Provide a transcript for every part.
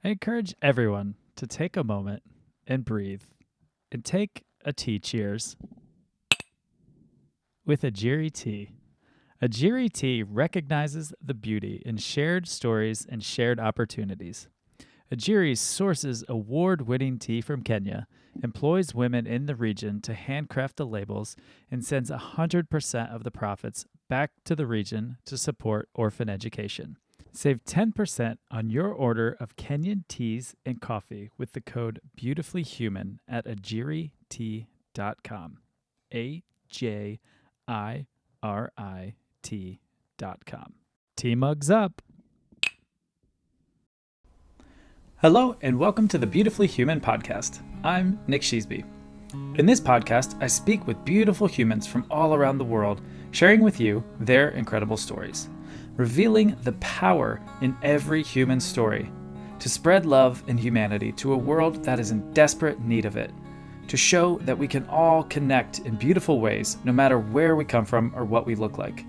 I encourage everyone to take a moment and breathe and take a tea cheers with a Jiri tea. A Jiri tea recognizes the beauty in shared stories and shared opportunities. Ajiri sources award-winning tea from Kenya, employs women in the region to handcraft the labels, and sends 100% of the profits back to the region to support orphan education. Save 10% on your order of Kenyan teas and coffee with the code BeautifullyHuman at ajiritea.com. AJIRIT.com. Tea mugs up. Hello, and welcome to the Beautifully Human podcast. I'm Nick Sheesby. In this podcast, I speak with beautiful humans from all around the world, sharing with you their incredible stories, revealing the power in every human story, to spread love and humanity to a world that is in desperate need of it, to show that we can all connect in beautiful ways no matter where we come from or what we look like.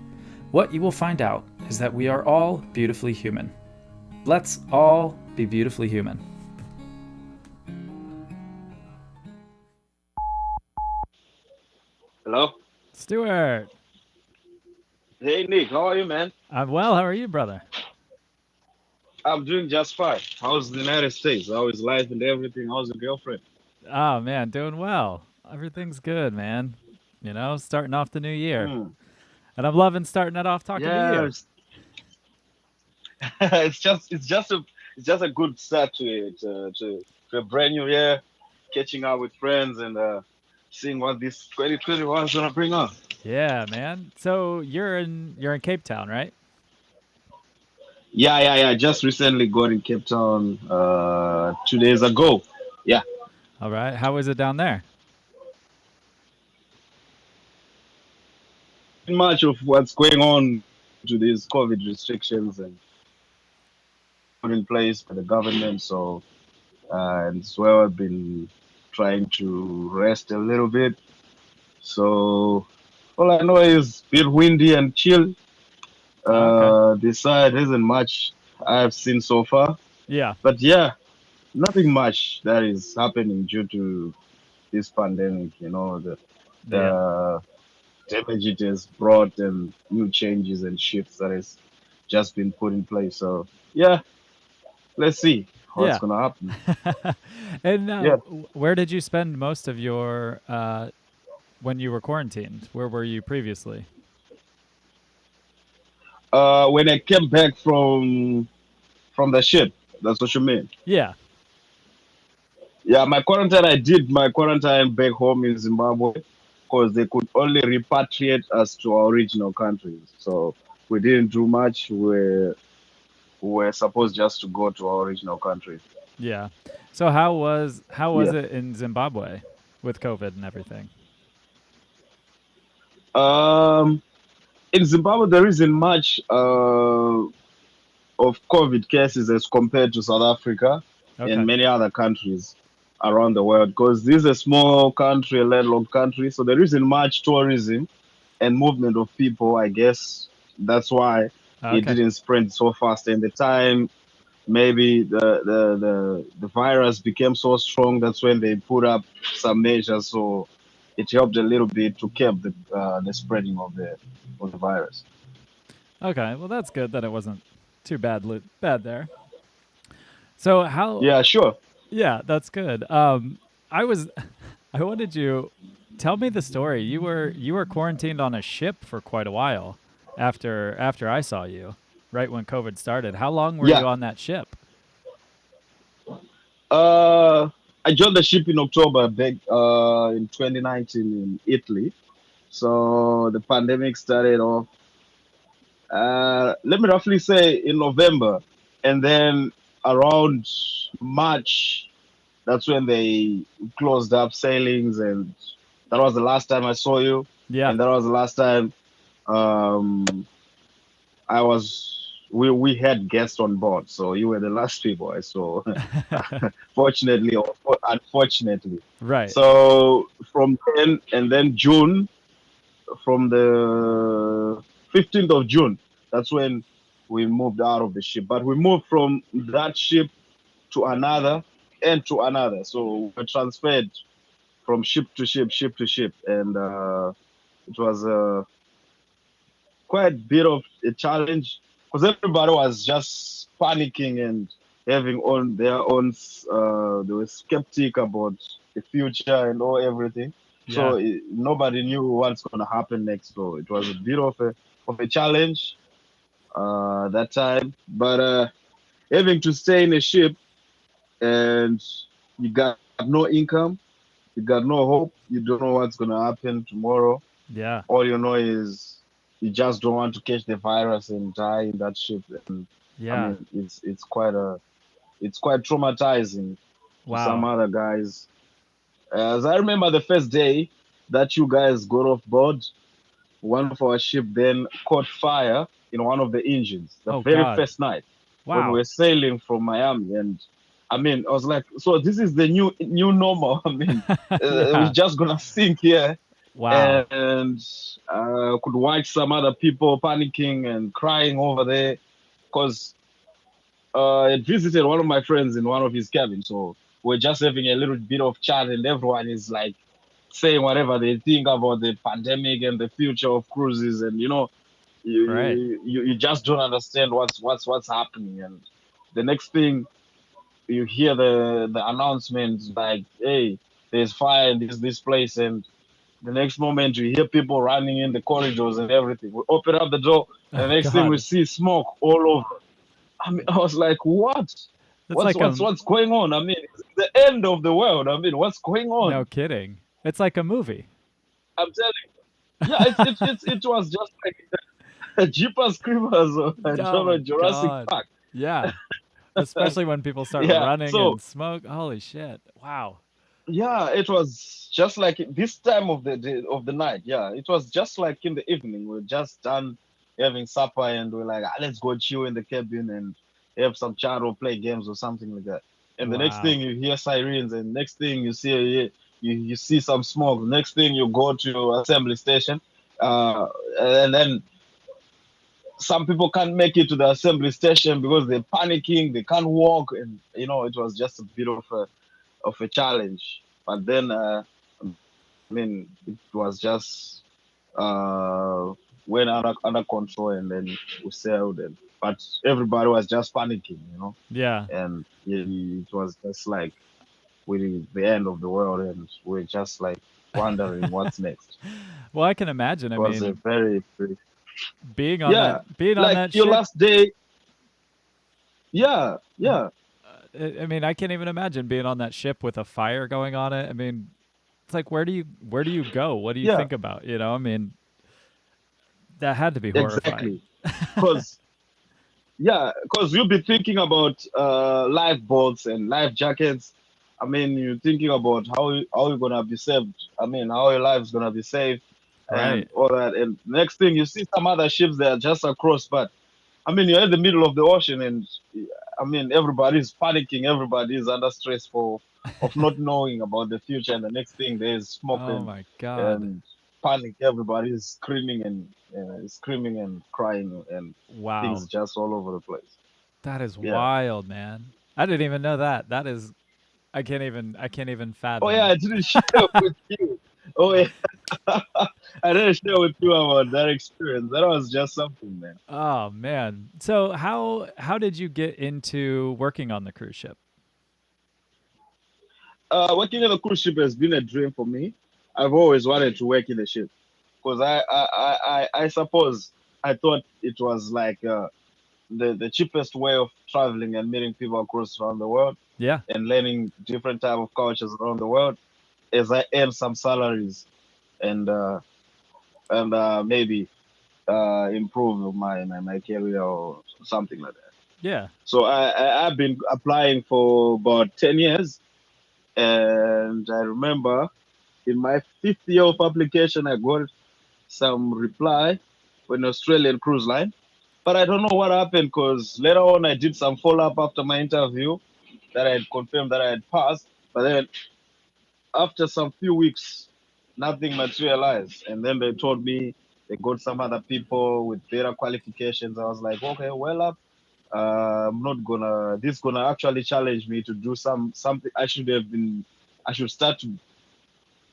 What you will find out is that we are all beautifully human. Let's all be beautifully human. Hello? Stewart. Hey, Nick, how are you, man? I'm well. How are you, brother? I'm doing just fine. How's the United States? How is life and everything? How's your girlfriend? Oh, man, doing well. Everything's good, man. You know, starting off the new year. Hmm. And I'm loving starting it off talking to Yeah, you. it's, it's just a good start to it, to a brand new year, catching up with friends and seeing what this 2021 is gonna bring on. Yeah, man. So you're in Cape Town, right? Yeah. Just recently got in Cape Town 2 days ago. Yeah. All right. How is it down there? Much of what's going on to these COVID restrictions and put in place by the government. So and as well, I've been trying to rest a little bit. So all I know is a bit windy and chill. Okay. This side isn't much I've seen so far, Yeah. but yeah, nothing much that is happening due to this pandemic. You know, Yeah. the damage it has brought and new changes and shifts that has just been put in place. So yeah, let's see what's Yeah. gonna happen. And Yeah. where did you spend most of your when you were quarantined? Where were you previously? When I came back from the ship, that's what you mean. Yeah. Yeah, my quarantine. I did my quarantine back home in Zimbabwe because they could only repatriate us to our original countries. So we didn't do much. We were supposed just to go to our original country. Yeah. So how was Yeah. it in Zimbabwe with COVID and everything? Um, in Zimbabwe, there isn't much of COVID cases as compared to South Africa and Okay. many other countries around the world because this is a small country, a landlocked country, so there isn't much tourism and movement of people. I guess that's why it Okay. didn't spread so fast. And the time maybe the virus became so strong, that's when they put up some measures, so it helped a little bit to keep the spreading of the virus. Okay. Well, that's good that it wasn't too bad there. So how Yeah, sure. Yeah, that's good. I was I wanted you tell me the story. You were quarantined on a ship for quite a while after I saw you, right when COVID started. How long were Yeah. you on that ship? Uh, I joined the ship in October back in 2019 in Italy. So the pandemic started off, let me roughly say in November. And then around March, that's when they closed up sailings. And that was the last time I saw you. Yeah. And that was the last time um, we had guests on board. So you were the last people I saw, fortunately or unfortunately. Right. So from then and then June, from the 15th of June, that's when we moved out of the ship. But we moved from that ship to another and to another. So we're transferred from ship to ship, and it was quite a bit of a challenge because everybody was just panicking and having on their own. They were skeptic about the future and all everything. Yeah. So nobody knew what's going to happen next. So it was a bit of a challenge that time. But having to stay in a ship and you got no income, you got no hope, you don't know what's going to happen tomorrow. Yeah. All you know is you just don't want to catch the virus and die in that ship. And I Yeah. mean, it's quite traumatizing to some Wow. other guys. As I remember the first day that you guys got off board, one of our ship then caught fire in one of the engines the Oh very God. first night when we Wow. were sailing from Miami. And I mean, I was like, so this is the new normal. I mean, we're Yeah. just gonna sink here. Wow. And could watch some other people panicking and crying over there because I visited one of my friends in one of his cabins. So we're just having a little bit of chat, and everyone is like saying whatever they think about the pandemic and the future of cruises. And Right. you just don't understand what's happening. And the next thing you hear the announcement like, hey, there's fire in this place. And the next moment you hear people running in the corridors and everything. We open up the door, and Oh the next thing we God. see smoke all over. I mean, I was like, what? It's like What's going on? I mean, it's the end of the world. I mean, what's going no on? kidding. It's like a movie. I'm telling you. Yeah, it was just like a Jeepers Creepers or Oh my Jurassic God. Park. Yeah. Especially when people start Yeah. running So and smoke. Holy shit. Wow. yeah, it was just like this time of the day, of the night. Yeah, it was just like in the evening. We're just done having supper, and we're like, let's go chill in the cabin and have some chat or play games or something like that. And the next Wow. thing you hear sirens, and next thing you see you see some smoke. Next thing you go to assembly station, uh, and then some people can't make it to the assembly station because they're panicking. They can't walk, and it was just a bit of a challenge. But then, I mean, it was just went under control, and then we sailed. And but everybody was just panicking. Yeah. And it was just like with the end of the world, and we're just like wondering what's next. Well, I can imagine. I It was a mean, very being on that yeah, being on like that your ship. last day. Yeah, yeah, I mean, I can't even imagine being on that ship with a fire going on it. I mean, it's like where do you go? What do you yeah, think about? I mean, that had to be horrifying. exactly. Because because you'll be thinking about lifeboats and life jackets. I mean, you're thinking about how you're gonna be saved. I mean, how your life's gonna be safe and Right. all that. And next thing you see some other ships that are just across, but I mean, you're in the middle of the ocean, and I mean, everybody's panicking. Everybody's under stress of not knowing about the future. And the next thing there's smoke Oh my God. and panic. Everybody's screaming and crying, and Wow. things just all over the place. That is Yeah. wild, man. I didn't even know that. That is I can't even Oh yeah, fathom. I didn't share with you. Oh yeah, I didn't share with you about that experience. That was just something, man. Oh man. So how did you get into working on the cruise ship? Working in a cruise ship has been a dream for me. I've always wanted to work in a ship because I suppose I thought it was like the cheapest way of traveling and meeting people across around the world Yeah. and learning different type of cultures around the world as I earn some salaries and maybe improve my career or something like that. Yeah. So I've been applying for about 10 years, and I remember in my fifth year of application, I got some reply for an Australian cruise line. But I don't know what happened because later on I did some follow up after my interview that I had confirmed that I had passed. But then after some few weeks, nothing materialized. And then they told me they got some other people with better qualifications. I was like, okay, well up. I'm not gonna. This gonna actually challenge me to do something. I should start to.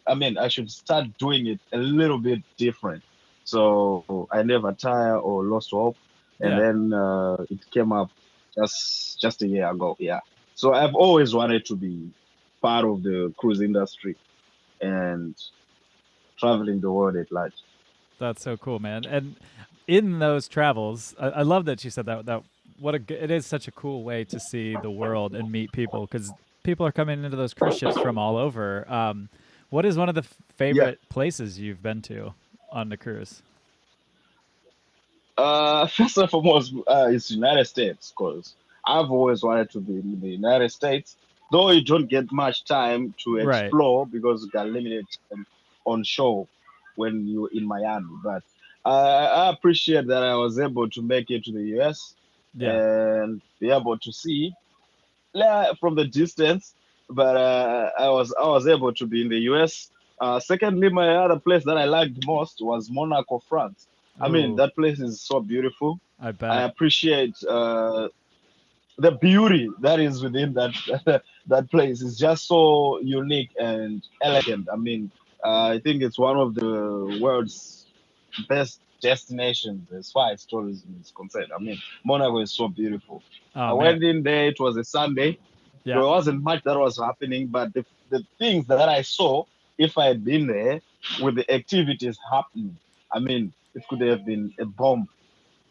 I mean, I should start doing it a little bit different. So I never tire or lost hope, and Yeah, then it came up just a year ago. Yeah. So I've always wanted to be part of the cruise industry and traveling the world at large. that's so cool, man. And in those travels, I love that you said that. That it is such a cool way to see the world and meet people because people are coming into those cruise ships from all over. What is one of the Yeah. favorite places you've been to on the cruise? First and foremost, it's United States because I've always wanted to be in the United States, though you don't get much time to Right. explore because you got limited time on shore when you're in Miami. But I appreciate that I was able to make it to the US Yeah. and be able to see from the distance. But I was able to be in the US. Secondly, my other place that I liked most was Monaco, France. I mean, Oh, that place is so beautiful. I I bet. appreciate the beauty that is within that that place. Is just so unique and elegant. I mean, I think it's one of the world's best destinations as far as tourism is concerned. I mean, Monaco is so beautiful. Oh I man. went in there. It was a Sunday. There Yeah. wasn't much that was happening, but the things that I saw, if I had been there with the activities happening, I mean, it could have been a bomb.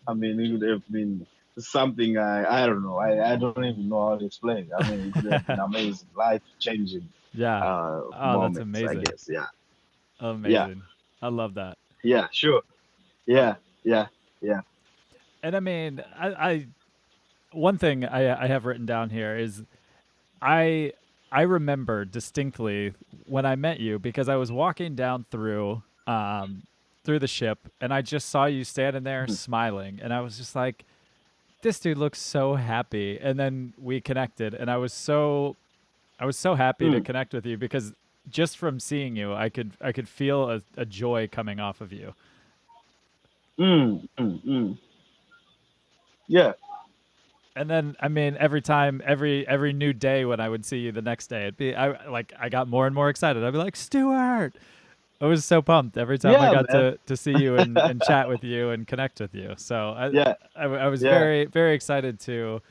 I mean, it would have been something I don't know. I don't even know how to explain. I mean, it could have been amazing, life changing Yeah. Oh, that's moments. I amazing. guess. Yeah. Yeah. Amazing. I love that. Yeah. Sure. Uh, Yeah. Yeah. Yeah. and I mean, I one thing I have written down here is I I remember distinctly when I met you because I was walking down through the ship and I just saw you standing there Mhm. smiling and I was just like, this dude looks so happy. And then we connected and I was so happy to Mm, connect with you because just from seeing you I could feel a joy coming off of you. mm. Yeah. And then I mean every time every new day when I would see you the next day I got more and more excited. I'd be like, Stewart, I was so pumped every time I Yeah, got man. to see you and chat with you and connect with you. So Yeah. I was Yeah. very very excited to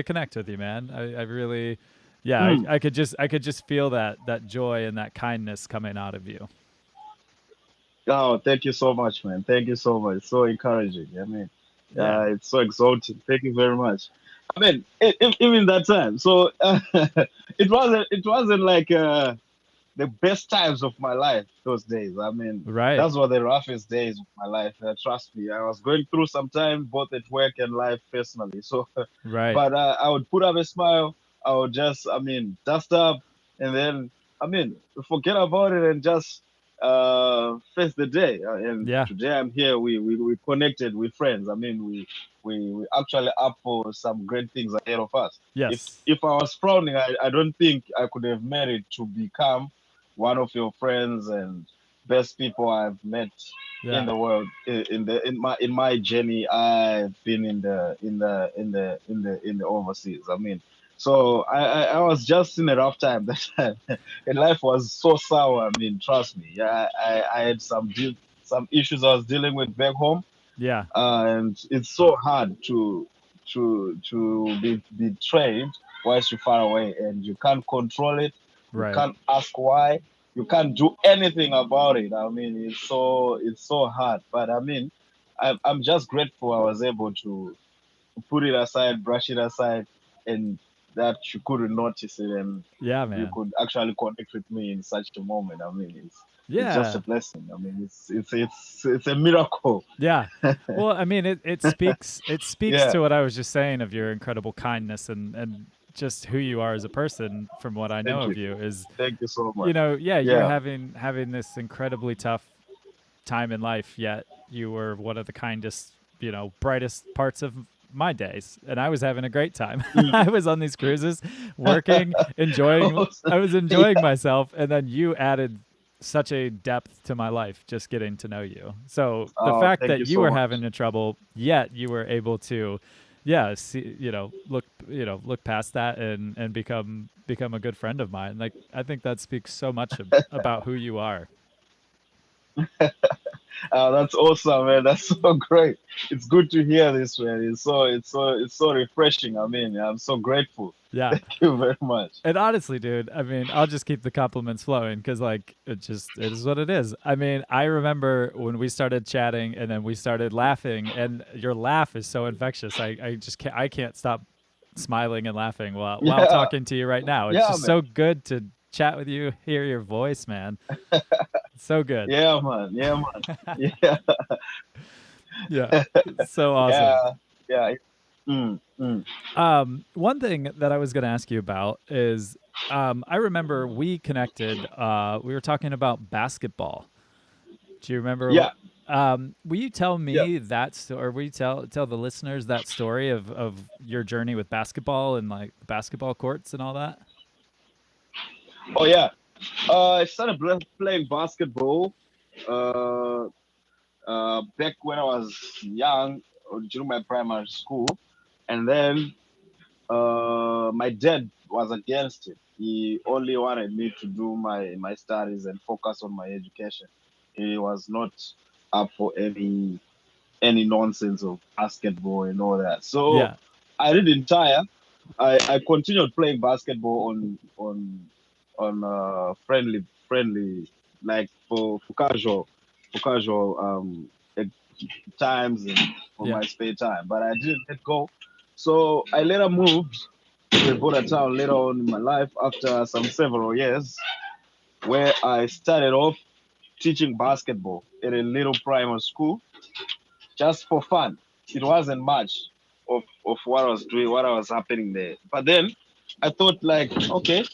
connect with you, man. I really, yeah, Mm. I could just feel that joy and that kindness coming out of you. Oh, thank you so much, man. Thank you so much. So encouraging. I mean, Yeah, it's so exalting. Thank you very much. I mean, even that time. So it wasn't like the best times of my life those days. I mean, right, those were the roughest days of my life. Trust me, I was going through some time both at work and life personally. So, right, but I would put up a smile. I would just, I mean, dust up, and then, I mean, forget about it and just face the day. And yeah, today I'm here. We connected with friends. I mean, we actually up for some great things ahead of us. If yes, if I was frowning, I don't think I could have made it to become one of your friends and best people I've met in yeah, the world. In my journey, I've been in the overseas. I mean, so I was just in a rough time that time, and life was so sour. I mean, trust me. Yeah, I had some issues I was dealing with back home, yeah, and it's so hard to be betrayed whilst you're far away and you can't control it, you right, can't ask why, you can't do anything about it. I mean, it's so hard, but I mean, I'm just grateful I was able to put it aside, brush it aside, and that you couldn't notice it, and yeah, you man, could actually connect with me in such a moment. I mean, it's just a yeah. blessing. I mean, it's a miracle. Yeah. Well, I mean, it speaks Yeah. to what I was just saying of your incredible kindness and just who you are as a person from what I know Thank of you. you is, Thank you so much. yeah, you're Yeah. having this incredibly tough time in life, yet you were one of the kindest, brightest parts of my days, and I was having a great time. Mm. I was on these cruises, working, enjoying. I was enjoying Yeah. myself, and then you added such a depth to my life just getting to know you. So the Oh, fact thank that you you so were much. having a trouble, yet you were able to, yeah, see, look past that and become a good friend of mine. Like, I think that speaks so much about who you are. That's awesome, man. That's so great. It's good to hear this, man. It's so refreshing. I mean, I'm so grateful. Yeah. Thank you very much. And honestly, dude, I mean, I'll just keep the compliments flowing because, like, it is what it is. I mean, I remember when we started chatting and then we started laughing, and your laugh is so infectious. I just can't stop smiling and laughing while Yeah, talking to you right now. It's yeah, just man. so good to chat with you, hear your voice, man. It's so good. Yeah, man. Yeah, man. Yeah, Yeah, so awesome. yeah, yeah. Mm, mm. One thing that I was going to ask you about is I remember we connected. We were talking about basketball. Do you remember? Yeah, Will you tell yeah. me that story? Or will you tell the listeners that story of your journey with basketball and like basketball courts and all that? Oh, yeah. I started playing basketball uh, back when I was young, or during my primary school, and then my dad was against it. He only wanted me to do my studies and focus on my education. He was not up for any nonsense of basketball and all that. So Yeah, I didn't tire. I continued playing basketball on friendly, like for casual times and for yeah, my spare time. But I didn't let go. So I later moved to a border town later on in my life after some several years, where I started off teaching basketball at a little primary school just for fun. It wasn't much of what I was doing, what I was happening there. But then I thought like, okay,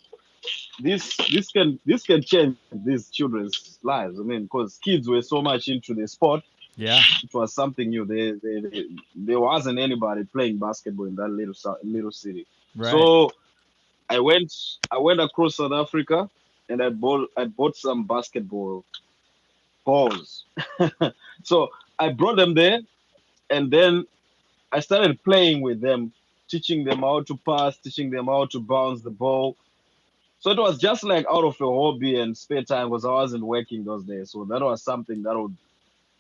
this can change these children's lives. I mean, because kids were so much into the sport, yeah, it was something new. There wasn't anybody playing basketball in that little city. right. So I went I went across South Africa and I bought some basketball balls. So I brought them there and then I started playing with them, teaching them how to pass, teaching them how to bounce the ball. So it was just like out of a hobby and spare time because I wasn't working those days. So that was something that would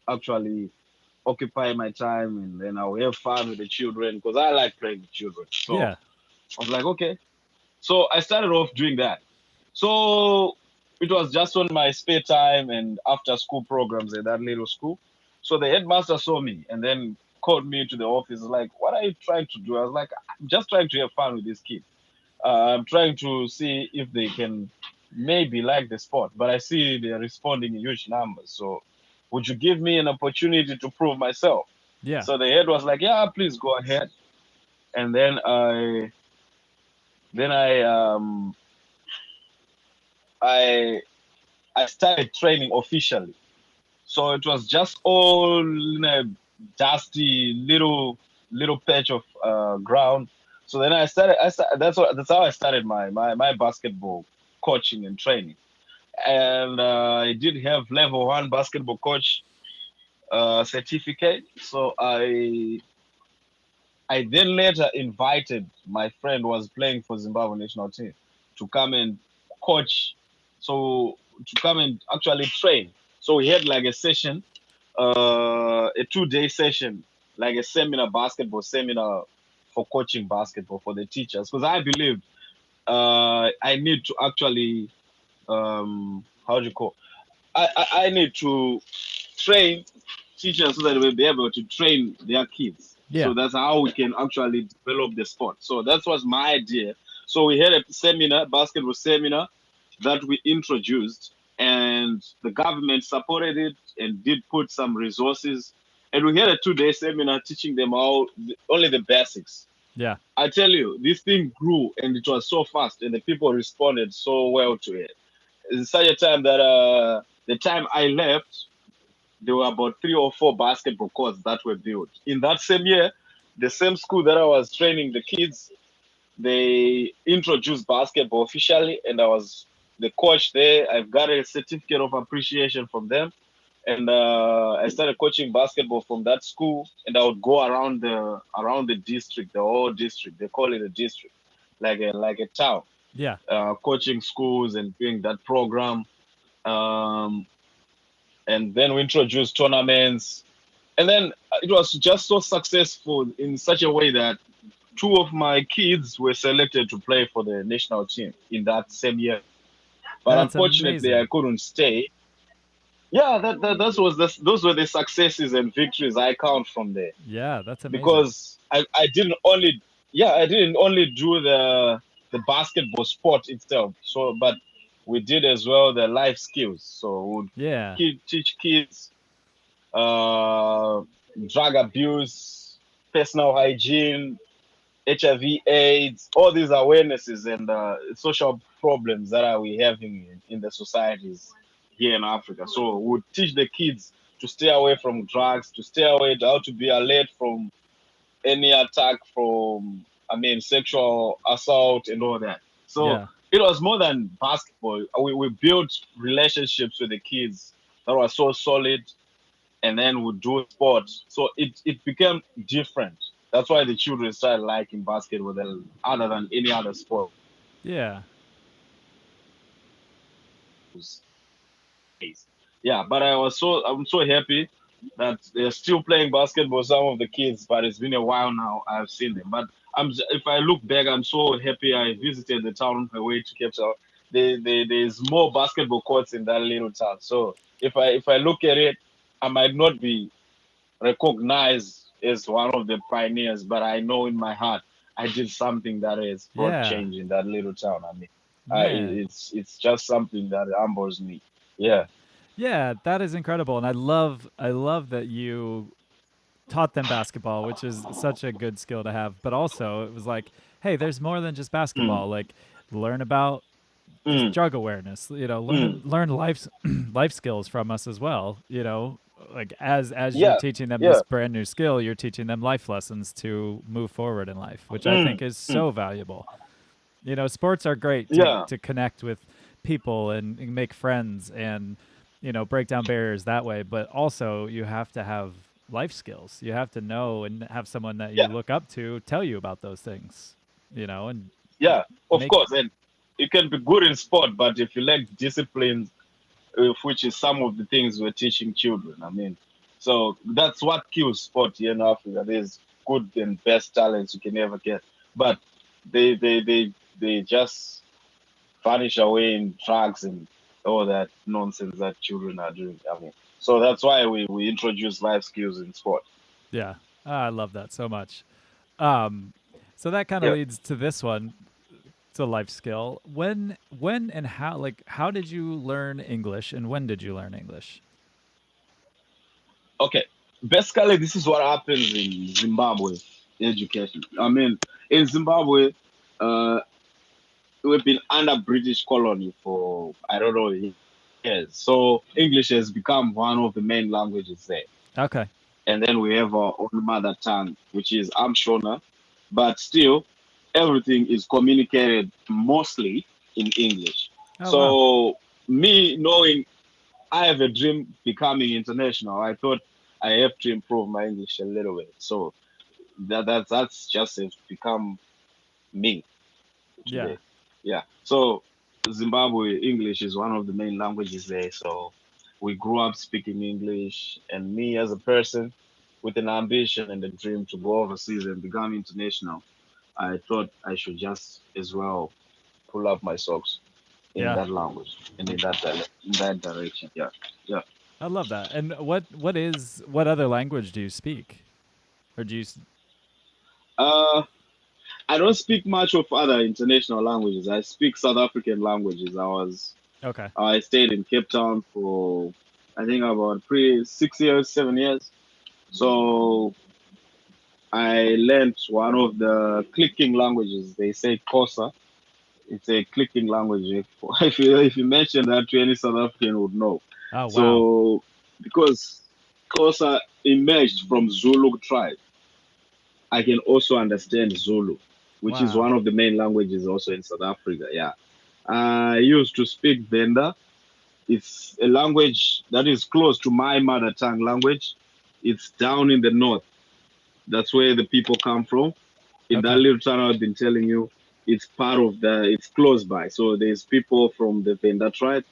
actually occupy my time and then I'll have fun with the children because I like playing with children. So Yeah, I was like, okay. So I started off doing that. So it was just on my spare time and after school programs at that little school. So the headmaster saw me and then called me to the office. Like, what are you trying to do? I was like, I'm just trying to have fun with these kids. I'm trying to see if they can maybe like the sport, but I see they're responding in huge numbers. So would you give me an opportunity to prove myself? yeah, So the head was like, yeah, please go ahead. And then I I started training officially. So it was just all in a dusty little patch of ground. So then that's how I started my basketball coaching and training. And I did have level one basketball coach certificate. So I then later invited my friend who was playing for Zimbabwe national team to come and coach. So to come and actually train. So we had like a session, a 2 day session, like a seminar, basketball seminar for coaching basketball for the teachers. Because I believe I need to actually, how do you call? I need to train teachers so that we'll be able to train their kids. So yeah, that's how we can actually develop the sport. So that was my idea. So we had a seminar, basketball seminar, that we introduced, and the government supported it and did put some resources. And we had a 2 day seminar teaching them all only the basics. yeah, I tell you, this thing grew and it was so fast, and the people responded so well to it. It's such a time that the time I left, there were about 3 or 4 basketball courts that were built. In that same year, the same school that I was training the kids, they introduced basketball officially, and I was the coach there. I've got a certificate of appreciation from them. and I started coaching basketball from that school. And I would go around the district, the whole district. They call it a district, like a town, Yeah. coaching schools and doing that program. Um, and then we introduced tournaments, and then it was just so successful in such a way that two of my kids were selected to play for the national team in that same year. But That's unfortunately, I amazing. couldn't stay. Yeah, those were the successes and victories I count from there, Yeah, that's amazing. because I didn't only, I didn't only do the basketball sport itself. So, but we did as well the life skills. So we would Yeah. teach kids uh, drug abuse, personal hygiene, HIV/AIDS, all these awarenesses and social problems that are we having in the societies here in Africa. So we would teach the kids to stay away from drugs, to stay away, how to be alert from any attack from, sexual assault and all that. So Yeah. it was more than basketball. We built relationships with the kids that were so solid, and then we do sports. So it became different. That's why the children started liking basketball other than any other sport. Yeah. Yeah, but I'm so happy that they're still playing basketball. Some of the kids, but it's been a while now. I've seen them, but if I look back, I'm so happy. I visited the town on my way to Cape Town. There's more basketball courts in that little town. So if I look at it, I might not be recognized as one of the pioneers, but I know in my heart I did something that has brought Yeah. change in that little town. Man. It's just something that humbles me. Yeah. Yeah, that is incredible. And I love that you taught them basketball, which is such a good skill to have. But also, it was like, hey, there's more than just Mm, basketball. Like, learn about just mm, drug awareness. mm. Learn life life skills from us as well. Like as you're Yeah. teaching them Yeah. this brand new skill, you're teaching them life lessons to move forward in life, which I Mm, think is mm. so valuable. Sports are great Yeah. to connect with people and make friends and break down barriers that way. But also, you have to have life skills. You have to know and have someone that you Yeah. look up to tell you about those things. And Yeah. Of make course. And you can be good in sport, but if you lack discipline, which is some of the things we're teaching children. So that's what kills sport here in Africa. There's good and best talents you can ever get, but they just vanish away in drugs and all that nonsense that children are doing. So that's why we introduce life skills in sport. yeah, I love that so much. Um, so that kind of Yeah. leads to this one. It's a life skill. When and how? Like, how did you learn English, and when did you learn English? Okay. Basically, this is what happens in Zimbabwe education. In Zimbabwe, uh, we've been under British colony for I don't know years. So English has become one of the main languages there. Okay. And then we have our own mother tongue, which is Amshona, but still everything is communicated mostly in English. Oh wow. So me knowing I have a dream becoming international, I thought I have to improve my English a little bit. So that's just has become me Yeah. today. Yeah. So Zimbabwe English is one of the main languages there. So we grew up speaking English, and me as a person with an ambition and a dream to go overseas and become international, I thought I should just as well pull up my socks in Yeah. that language and in that direction. Yeah. Yeah. I love that. And what other language do you speak? Or do you Uh, I don't speak much of other international languages. I speak South African languages. Okay. I stayed in Cape Town for I think about 6 years, 7 years. So I learned one of the clicking languages. They say Kosa. It's a clicking language. If you mention that to any South African would know. Oh wow. So because Kosa emerged from Zulu tribe, I can also understand Zulu, which is Wow. one of the main languages also in South Africa. Yeah. I used to speak Venda, It's a language that is close to my mother tongue language. It's down in the north. That's where the people come from. In that Okay. little town I've been telling you, it's part of it's close by. So there's people from the Venda tribe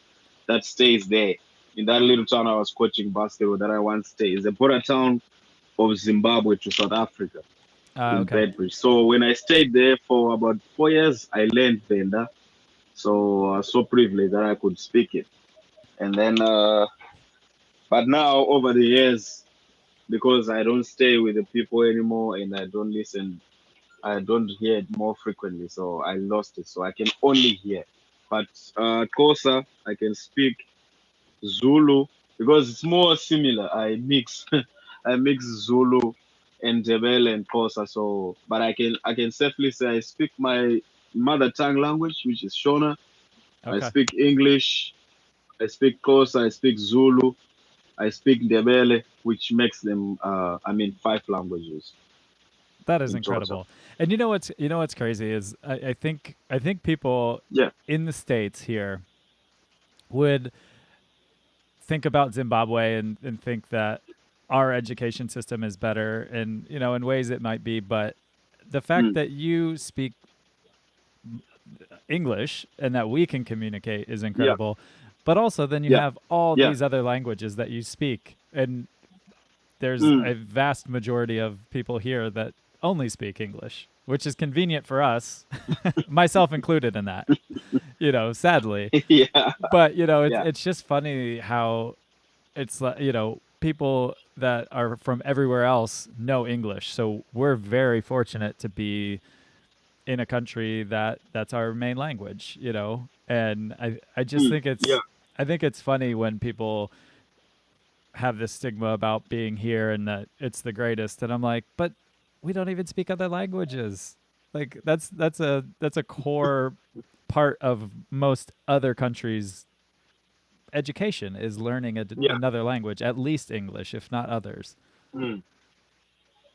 that stays there. In that little town I was coaching basketball that I once stayed. It's a border town of Zimbabwe to South Africa in Okay. Bedbridge. So when I stayed there for about 4 years, I learned Venda. So I was so privileged that I could speak it. And then, but now over the years, because I don't stay with the people anymore and I don't listen, I don't hear it more frequently. So I lost it. So I can only hear. But Xhosa, I can speak Zulu because it's more similar. I mix, I mix Zulu and Ndebele and Xhosa. So, but I can safely say I speak my mother tongue language, which is Shona. I Okay. speak English. I speak Xhosa. I speak Zulu. I speak Ndebele, which makes them, I mean, 5 languages That is in total. incredible. And you know what's crazy is I think people Yeah. in the States here would think about Zimbabwe and think that our education system is better, and in ways it might be, but the fact Mm. that you speak English and that we can communicate is Yeah. incredible. But also then you Yeah. have all Yeah. these other languages that you speak, and there's Mm. a vast majority of people here that only speak English, which is convenient for us, myself included in that, sadly. Yeah. But, it's Yeah. it's just funny how it's like, people that are from everywhere else know English. So we're very fortunate to be in a country that's our main language, And I just Mm. think Yeah. it's funny when people have this stigma about being here and that it's the greatest, and I'm like, but we don't even speak other languages. Like that's a core part of most other countries' education is learning Yeah. another language, at least English, if not others. Mm.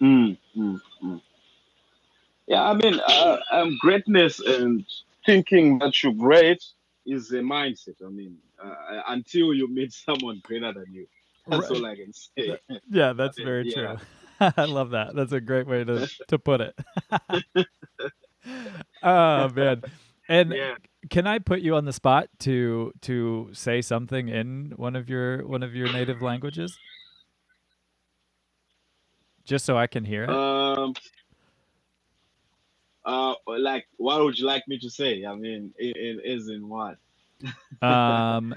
Mm. Mm. Mm. Yeah. I mean, greatness and thinking that you're great is a mindset. I mean, until you meet someone greater than you, that's Right. all I can say. Yeah, I that's mean, very yeah. true. I love that. That's a great way to put it. Oh man. And Yeah. can I put you on the spot to say something in one of your native languages, just so I can hear it? Um. Like, what would you like me to say? I mean, it is in what? Um,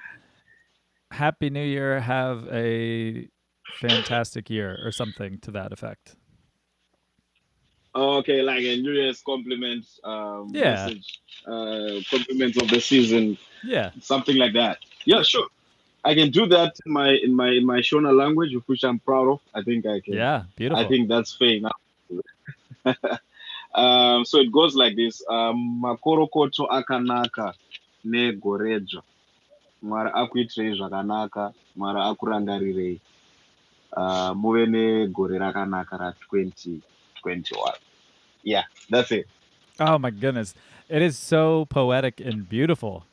Happy New Year. Have a fantastic year, or something to that effect. Okay, like a New Year's compliment Yeah. message, compliments of the season, Yeah. something like that. Yeah, sure. I can do that in my Shona language, of which I'm proud of. I think I can. Yeah. I Beautiful. think that's fair enough. So it goes like this: makorokoto akanaka negoredzo. Mwari akuitirei zvakanaka. Mwari akurangarirei. Muve negore rakanaka ra 2021. Yeah, that's it. Oh my goodness. It is so poetic and beautiful.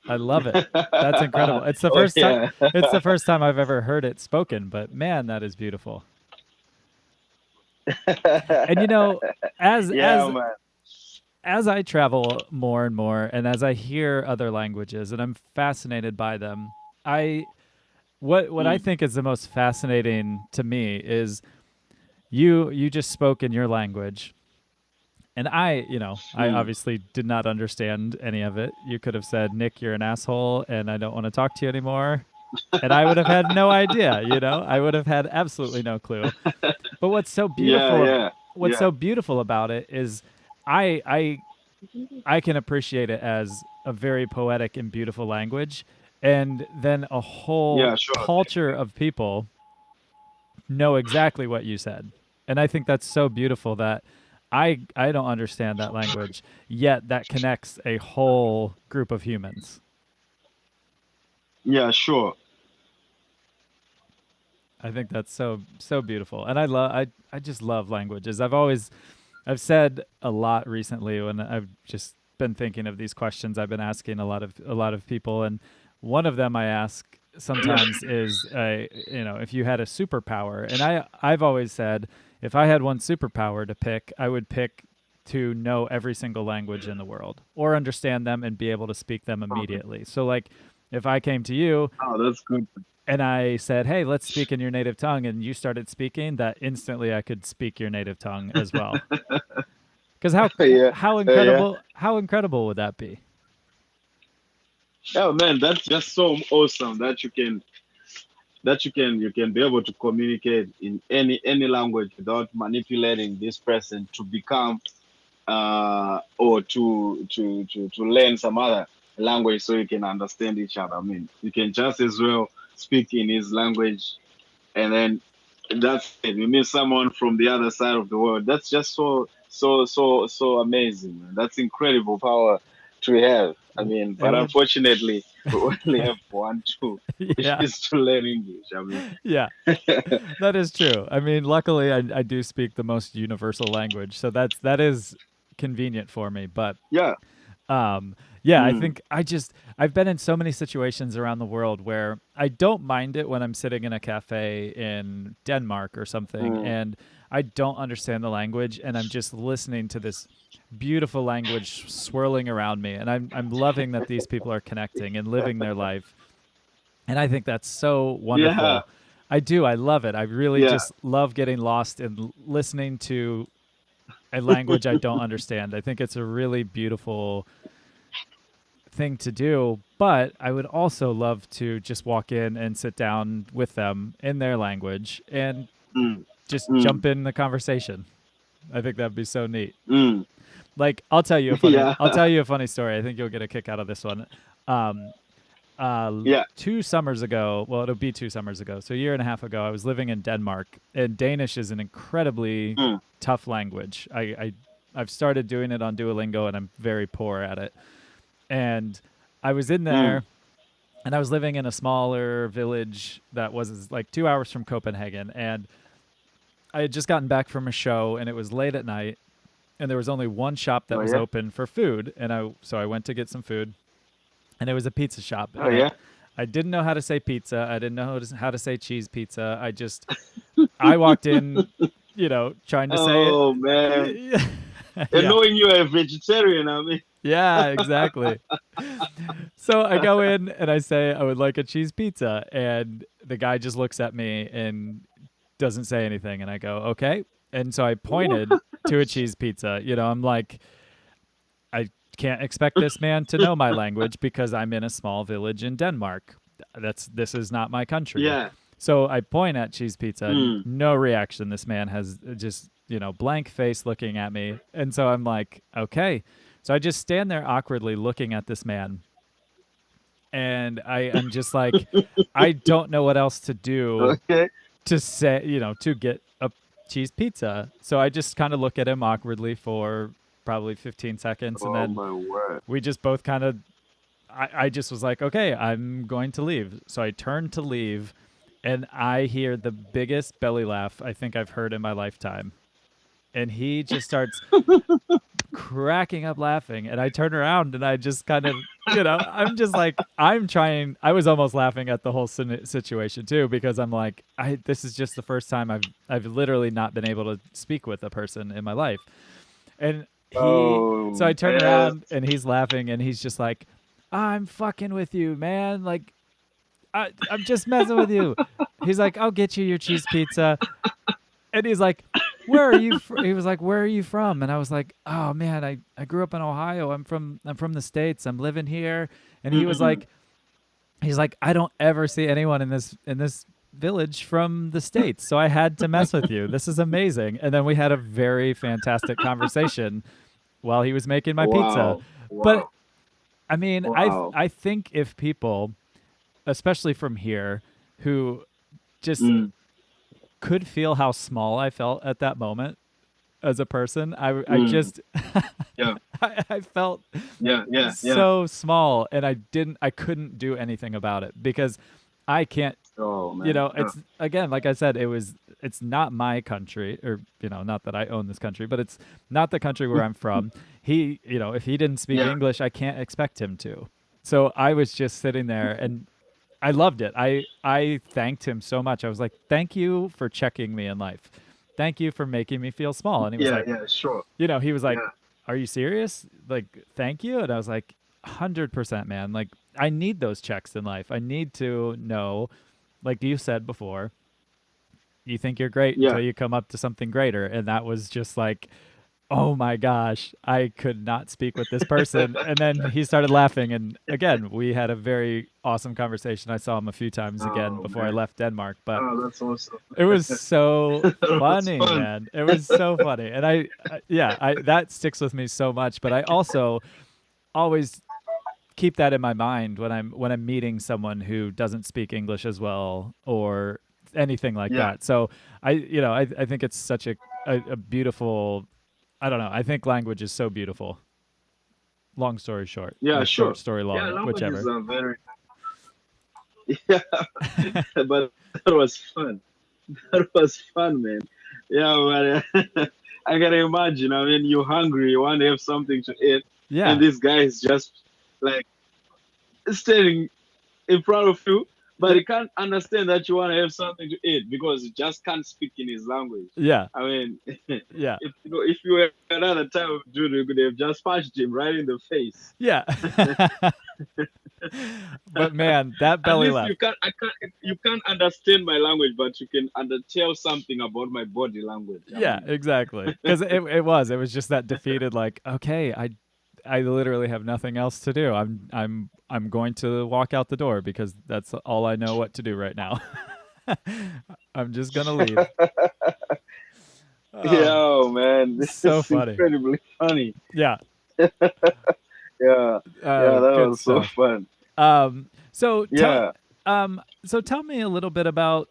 I love it. That's incredible. It's the Oh first time yeah. it's the first time I've ever heard it spoken, but man, that is beautiful. And as Yeah, as man. as I travel more and more and as I hear other languages and I'm fascinated by them, I what I Mm, think is the most fascinating to me is you just spoke in your language. And I mm. obviously did not understand any of it. You could have said, "Nick, you're an asshole and I don't want to talk to you anymore." And I would have had no idea. I would have had absolutely no clue. But Yeah, yeah, what's yeah, so beautiful about it is I I I can appreciate it as a very poetic and beautiful language, and then a whole yeah. Sure. culture of people know exactly what you said. And I think that's so beautiful that I don't understand that language, yet that connects a whole group of humans. Yeah, sure. I think that's so beautiful. And I just love languages. I've said a lot recently when I've just been thinking of these questions I've been asking a lot of people, and One of them I ask sometimes is, if you had a superpower, and I've always said if I had one superpower to pick, I would pick to know every single language in the world or understand them and be able to speak them immediately. So like if I came to you Oh, that's good. and I said, "Hey, let's speak in your native tongue," and you started speaking, that instantly I could speak your native tongue as well. Because Yeah, yeah. how incredible would that be? Oh man, that's just so awesome that you can be able to communicate in any language without manipulating this person to become or to learn some other language so you can understand each other. I mean, you can just as well speak in his language, and then that's it. You meet someone from the other side of the world. That's just so amazing, man. That's incredible power to have. I mean, It but would, unfortunately, we only have one tool, which yeah, is to learn English. I mean, yeah, that is true. I mean, luckily I do speak the most universal language, so that is convenient for me. But yeah. Um, yeah, I Mm, think I've been in so many situations around the world where I don't mind it when I'm sitting in a cafe in Denmark or something mm, and I don't understand the language and I'm just listening to this beautiful language swirling around me and I'm loving that these people are connecting and living their life. And I think that's so yeah, wonderful. I do. I love it. I really yeah. just love getting lost in listening to a language I don't understand. I think it's a really beautiful thing to do, but I would also love to just walk in and sit down with them in their language and Mm, just mm, jump in the conversation. I think that'd be so neat. mm. Like Yeah, I'll tell you a funny story. I think you'll get a kick out of this one. Um, yeah. 2 summers ago, well, it'll be 2 summers ago. So a year and a half ago, I was living in Denmark, and Danish is an incredibly Mm, tough language. I've started doing it on Duolingo, and I'm very poor at it. And I was in mm. there and I was living in a smaller village that was like 2 hours from Copenhagen. And I had just gotten back from a show, and it was late at night, and there was only one shop that Oh was yeah, open for food. And I went to get some food, and it was a pizza shop. oh And yeah. I didn't know how to say pizza. I didn't know how to say cheese pizza. I walked in, trying to say Oh man, it. and Yeah, knowing you're a vegetarian, I mean, yeah, exactly. So I go in and I say I would like a cheese pizza, and the guy just looks at me and doesn't say anything, and I go okay, and so I pointed to a cheese pizza. I'm like, I can't expect this man to know my language because I'm in a small village in Denmark. This is not my country. yeah. So I point at cheese pizza, Mm. no reaction. This man has just blank face looking at me, and so I'm like okay. So I just stand there awkwardly looking at this man, and I'm just like, I don't know what else to do Okay. to say, to get a cheese pizza. So I just kind of look at him awkwardly for probably 15 seconds, and Oh then my word. we just both kind of, I just was like, okay, I'm going to leave. So I turned to leave, and I hear the biggest belly laugh I think I've heard in my lifetime. And he just starts cracking up laughing, and I turn around and I just kind of I'm just like, I was almost laughing at the whole situation too, because I'm like, this is just the first time I've literally not been able to speak with a person in my life. And so I Oh turn man. around and he's laughing, and he's just like, I'm fucking with you, man, like I'm just messing with you. He's like, I'll get you your cheese pizza. And he's like, where are you he was like, where are you from? And I was like, oh man, I grew up in Ohio. I'm from the States. I'm living here. And Mm, he's like, I don't ever see anyone in this village from the States, so I had to mess with you. This is amazing. And then we had a very fantastic conversation while he was making my pizza. wow. But Wow. I mean, Wow. I think if people, especially from here, who just Mm, could feel how small I felt at that moment as a person. I mm. just Yeah. I felt Yeah. Yeah. Yeah. so small, and I couldn't do anything about it because I can't, Oh man. Yeah. it's, again, like I said, it's not my country, or not that I own this country, but it's not the country where I'm from. He, if he didn't speak Yeah. English, I can't expect him to. So I was just sitting there and I loved it. I thanked him so much. I was like, "Thank you for checking me in life. Thank you for making me feel small." And he was Yeah, like, yeah, sure. he was like, Yeah, "Are you serious? Like, thank you?" And I was like, "100%, man. Like, I need those checks in life. I need to know, like you said before, you think you're great until yeah. you come up to something greater." And that was just like, oh my gosh, I could not speak with this person. And then he started laughing. And again, we had a very awesome conversation. I saw him a few times again Oh before I man. left Denmark, but Oh, that's awesome. it was so That was funny, fun. man. It was so funny. And yeah, that sticks with me so much. But I also always keep that in my mind when I'm meeting someone who doesn't speak English as well or anything like Yeah, that. So I think it's such a beautiful, I don't know. I think language is so beautiful. Long story short, yeah, or short sure. story Yeah, long, languages whichever. are very yeah, but that was fun. That was fun, man. Yeah, but I can imagine. I mean, you're hungry, you want to have something to eat, and Yeah, this guy is just like standing in front of you, but yeah, he can't understand that you want to have something to eat because he just can't speak in his language. yeah, I mean, yeah, if you were another type of dude, you could have just punched him right in the face. yeah. But man, that At belly least laugh. you can't understand my language, but you can tell something about my body language. I Yeah, mean, exactly. Because it was just that defeated. Like, okay, I literally have nothing else to do. I'm going to walk out the door because that's all I know what to do right now. I'm just gonna leave. yeah, Oh, oh, man, this so is funny. incredibly funny. Yeah, Yeah, yeah, that good was so stuff. fun. Um, so tell Yeah. so tell me a little bit about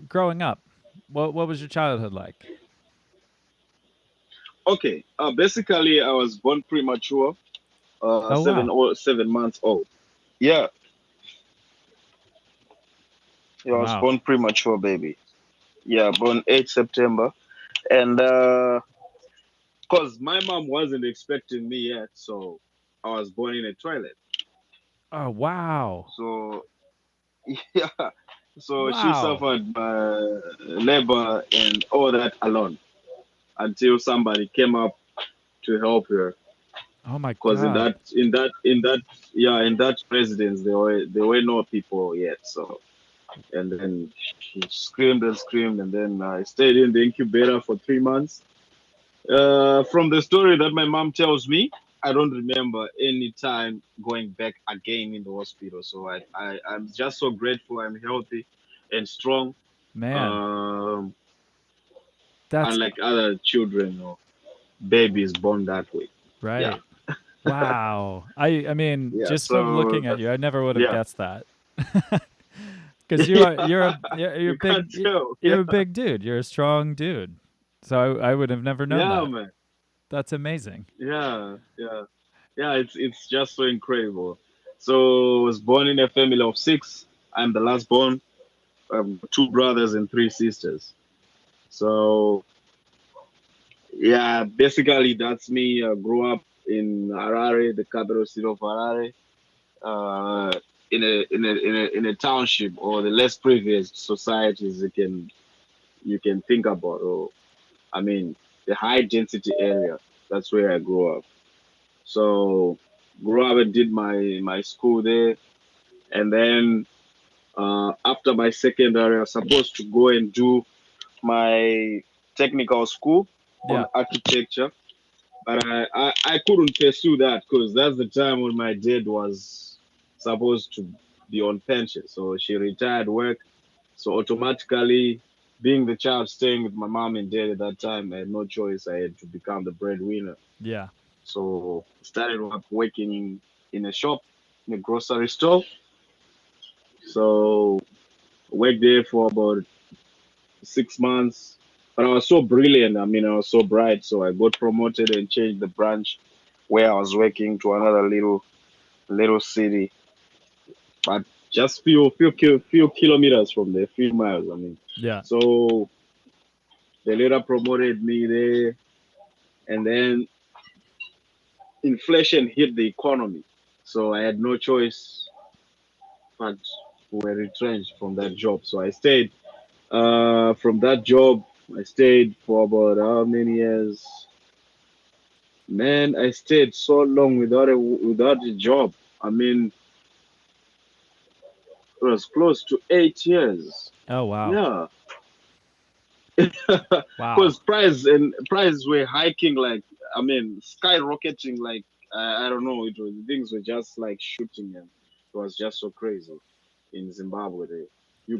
growing up. What was your childhood like? Okay. Basically, I was born premature. Oh wow, 7 months old. Yeah, yeah, I was wow, born premature, baby. Yeah, born 8 September, and cause my mom wasn't expecting me yet, so I was born in a toilet. oh wow, So yeah, so she wow. suffered labor and all that alone until somebody came up to help her. Oh my Cause god. in that residence there were no people yet. So and then she screamed and screamed, and then I stayed in the incubator for 3 months. From the story that my mom tells me, I don't remember any time going back again in the hospital. So I'm just so grateful I'm healthy and strong, Man, um, that's unlike other children or babies born that way. Yeah, right. Wow. I mean, yeah. just from So looking at that's, you, I never would have yeah, guessed that. Cuz you're a you big can't tell. Yeah, you're a big dude. You're a strong dude. So I would have never known yeah, that. man. That's amazing. Yeah, yeah, yeah. It's just so incredible. So I was born in a family of six. I'm the last born. Two brothers and three sisters. So yeah, basically that's me. I grew up in Harare, the capital city of Harare, uh, in a township or the less privileged societies you can think about. Or I mean, the high density area. That's where I grew up. So grew up and did my school there, and then after my secondary, I was supposed to go and do my technical school on Yeah. architecture, but I couldn't pursue that because that's the time when my dad was supposed to be on pension. So she retired work. So automatically, being the child staying with my mom and dad at that time, I had no choice. I had to become the breadwinner. Yeah. So started working in a shop, in a grocery store. So worked there for about 6 months. But I was so brilliant. I mean, I was so bright. So I got promoted and changed the branch where I was working to another little city, but just few kilometers from there, few miles. I mean, Yeah. so they later promoted me there, and then inflation hit the economy. So I had no choice, but we were retrenched from that job. So I stayed. From that job, I stayed for about how many years? Man, I stayed so long without a job. I mean, it was close to 8 years. Oh wow. Yeah, Wow. because prices were hiking like, I mean, skyrocketing like, I don't know. It was things were just like shooting, and it was just so crazy in Zimbabwe. There, you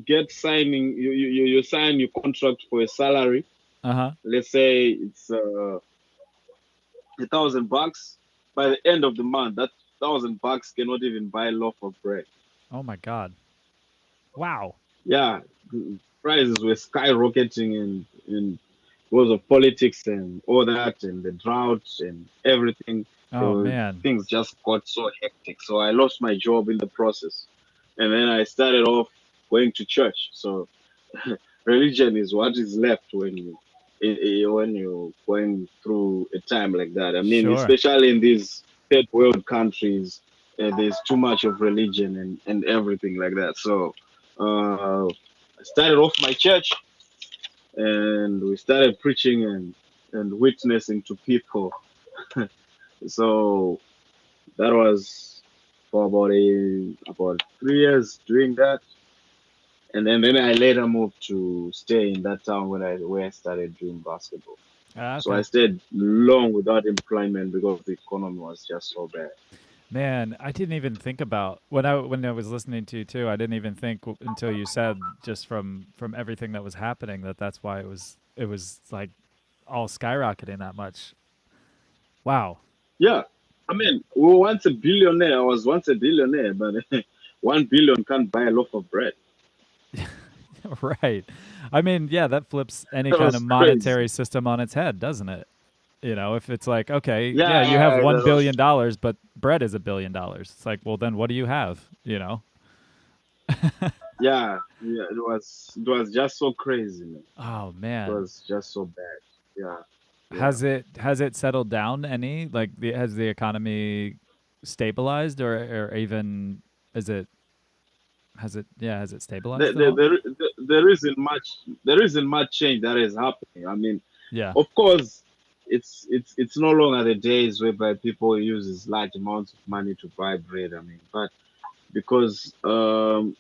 get signing you sign your contract for a salary. Uh-huh. Let's say it's $1,000. By the end of the month, that $1,000 cannot even buy a loaf of bread. Oh my god. Wow. Yeah, prices were skyrocketing in because of politics and all that, and the drought and everything. Oh man. Things just got so hectic. So I lost my job in the process, and then I started off going to church. So religion is what is left when you're going through a time like that. I mean, Sure. especially in these third world countries, there's too much of religion and everything like that. So I started off my church, and we started preaching and witnessing to people. So that was for about 3 years doing that, and then I later moved to stay in that town where I started doing basketball. So I Okay. stayed long without employment because the economy was just so bad. Man, I didn't even think about when I was listening to you too. I didn't even think until you said just from everything that was happening that that's why it was like all skyrocketing that much. Wow. Yeah, I mean, we were once a billionaire. I was once a billionaire, but 1 billion can't buy a loaf of bread. Right. I mean, yeah, that flips any That kind of was crazy. monetary system on its head, doesn't it? If it's like, okay, yeah, you have Yeah, one that was. billion dollars, but bread is $1 billion. It's like, well, then what do you have? Yeah, yeah, it was just so crazy, man. Oh It man, was just so bad. Yeah, yeah. has it settled down any? Like, has the economy stabilized, or even is it has it There, stabilized at there, all? there, there isn't much change that is happening. I mean, Yeah, of course, it's no longer the days whereby people uses large amounts of money to buy bread. I mean, but because of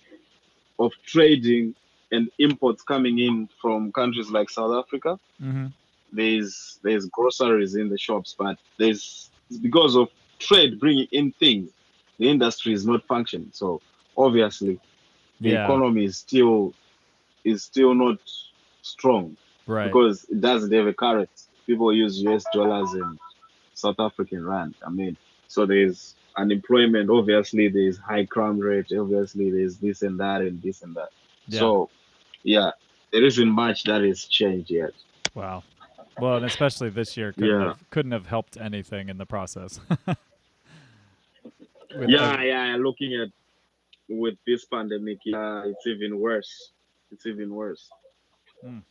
trading and imports coming in from countries like South Africa, mm-hmm. there's groceries in the shops, but there's it's because of trade bringing in things, the industry is not functioning. So obviously, the Yeah, economy is still not strong right. because it doesn't have a currency. People use US dollars and South African rand. I mean, so there's unemployment. Obviously, there's high crime rate. Obviously, there's this and that and this and that. Yeah, So yeah, there isn't much that has changed yet. wow. Well, and especially this year couldn't Yeah, have couldn't have helped anything in the process. With yeah, yeah. Looking at with this pandemic, yeah, it's even worse. It's even worse. mm,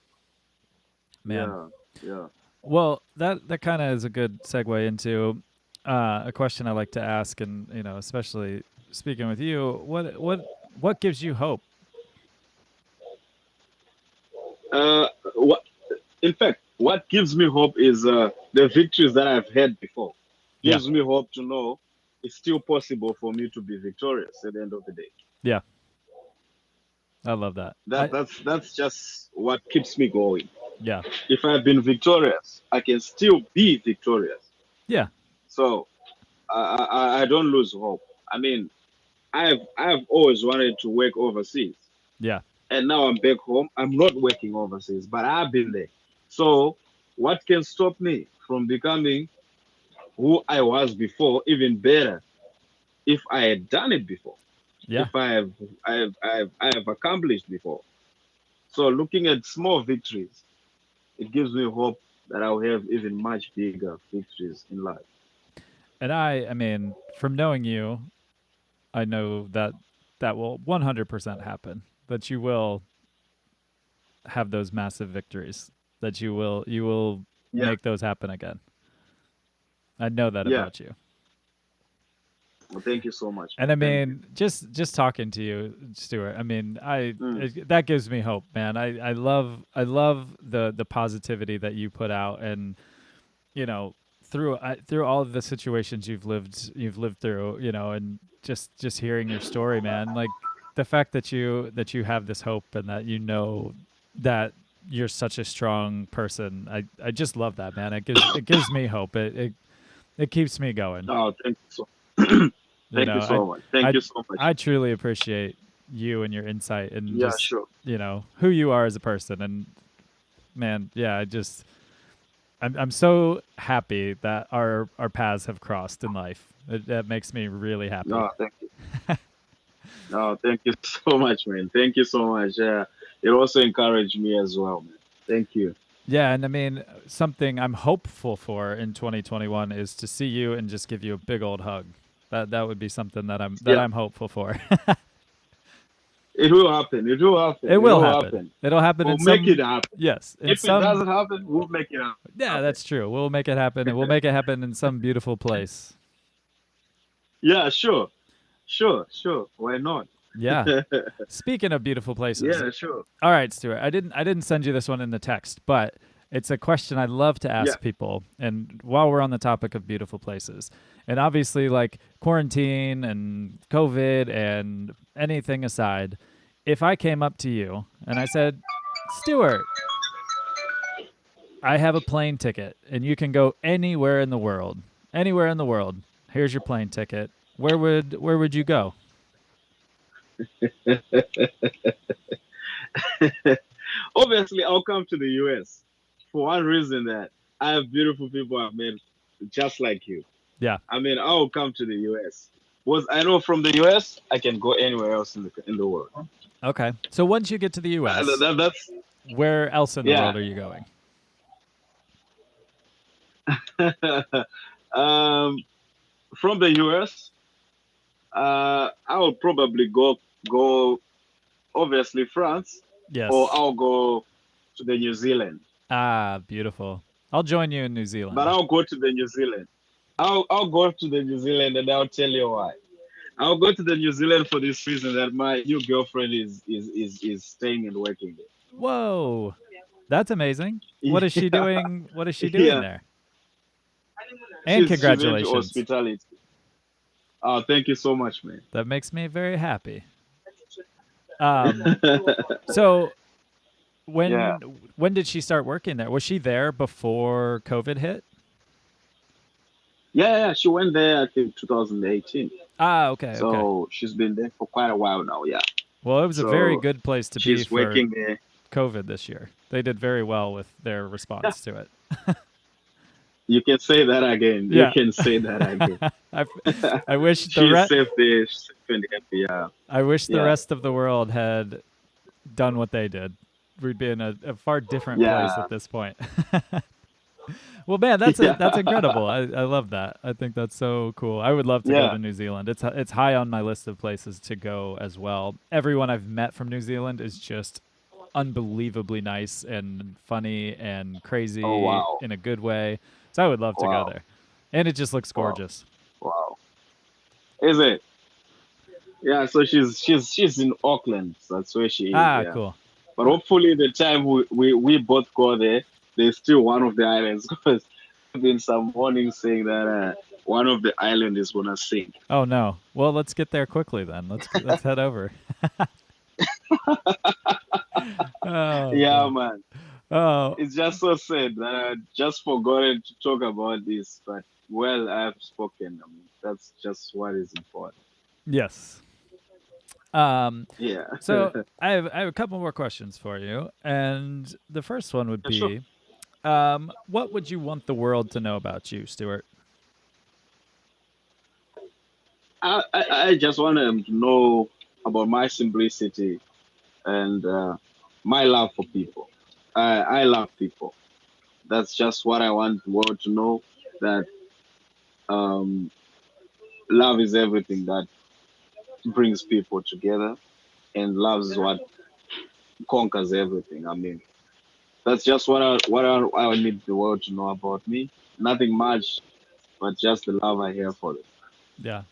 man. Yeah, yeah. Well, that kind of is a good segue into a question I like to ask, and especially speaking with you, what gives you hope? What in fact, what gives me hope is the victories that I've had before. Yeah, Gives me hope to know it's still possible for me to be victorious at the end of the day. yeah, I love that. That's just what keeps me going. Yeah, If I've been victorious, I can still be victorious. yeah, So I don't lose hope. I mean, I've always wanted to work overseas, yeah, and now I'm back home. I'm not working overseas, but I've been there. So what can stop me from becoming who I was before, even better, if I had done it before, yeah. if I have accomplished before. So looking at small victories, it gives me hope that I'll have even much bigger victories in life. And I mean, from knowing you, I know that that will 100% happen. That you will have those massive victories. That you will Yeah, make those happen again. I know that yeah, about you. Well, thank you so much, And man. I Thank you. mean, just talking to you, Stuart. I mean, Mm. that gives me hope, man. I love the positivity that you put out, and you know, through all of the situations you've lived through, and just hearing your story, man. Like the fact that you have this hope and that that you're such a strong person. I just love that, man. It gives me hope. It keeps me going. Oh, thank you so. You Thank you know, I so much. Thank I you so much. I truly appreciate you and your insight and Yeah, just sure. who you are as a person. And man, yeah, I'm so happy that our paths have crossed in life. That makes me really happy. No, thank you. No, thank you so much, man. Thank you so much. Yeah, it also encouraged me as well, man. Thank you. Yeah, and I mean, something I'm hopeful for in 2021 is to see you and just give you a big old hug. That would be something that Yeah, I'm hopeful for. it will happen. It will happen. It It will will happen. happen. It'll happen We'll in make it some happen. yes, in If it some doesn't happen, we'll make it yeah, happen. that's true. We'll make it happen, and we'll make it happen in some beautiful place. Yeah, sure, sure, sure. Why not? Yeah. Speaking of beautiful places, Yeah, sure. all right, Stuart. I didn't send you this one in the text, but it's a question I love to Yeah. ask people. And while we're on the topic of beautiful places, and obviously like quarantine and COVID and anything aside, if I came up to you and I said, Stuart, I have a plane ticket and you can go anywhere in the world. Anywhere in the world. Here's your plane ticket. Where would you go? Obviously, I'll come to the US for one reason that I have beautiful people I've met just like you. Yeah. I mean, I'll come to the US. Was I know from the US, I can go anywhere else in the world. Okay. So once you get to the US, That's where else in the yeah. world are you going? um, from the US, I will probably go obviously France, or Yes. I'll go to the New Zealand. Ah, beautiful. I'll join you in New But Zealand. I'll go to the New Zealand. I'll go to the New Zealand and I'll tell you why. I'll go to the New Zealand for this reason that my new girlfriend is staying and working Whoa. That's amazing. there. What is she doing? What is she doing Yeah, there? And she's into congratulations. hospitality. Oh, thank you so much, man. That makes me very happy. Um so Yeah, when did she start working there? Was she there before COVID hit? yeah. She went there I think 2018. Ah, okay, okay. So she's been there for quite a while now. Yeah. Well, it was a very So good place to be she's for working there. COVID this year. They did very well with their Yeah, response to it. you can say that again. You Yeah. can say that again. I, I wish the She's re- safe there. She's safe and happy. Yeah, I wish the yeah, rest of the world had done what they did. We'd be in a far different place yeah, at this point. Well, man, that's yeah, incredible. I love that. I think that's so cool. I would love to go yeah. to New Zealand. It's high on my list of places to go as well. Everyone I've met from New Zealand is just unbelievably nice and funny and Oh crazy wow, in a good way. So I would love to go wow, there. And it just looks wow, gorgeous. wow. Is it? Yeah. So she's in Auckland. So that's where she is. Ah, Yeah. cool. But hopefully, the time we both go there, there's still one of the islands because there's been some warning saying that one of the island is gonna sink. Oh no. Well, let's get there quickly then. Let's head over. Oh Yeah, man. man. Oh, It's just so sad that I just forgotten to talk about this. But well, I've spoken. I mean, that's just what is important. yes. Um Yeah. so I have a couple more questions for you. And the first one would Yeah, sure. be what would you want the world to know about you, Stuart? I just want them to know about my simplicity and my love for people. I love people. That's just what I want the world to know. That um, love is everything that brings people together, and love is what conquers everything. I mean, that's just I need the world to know about me. Nothing much, but just the love I have for them. Yeah.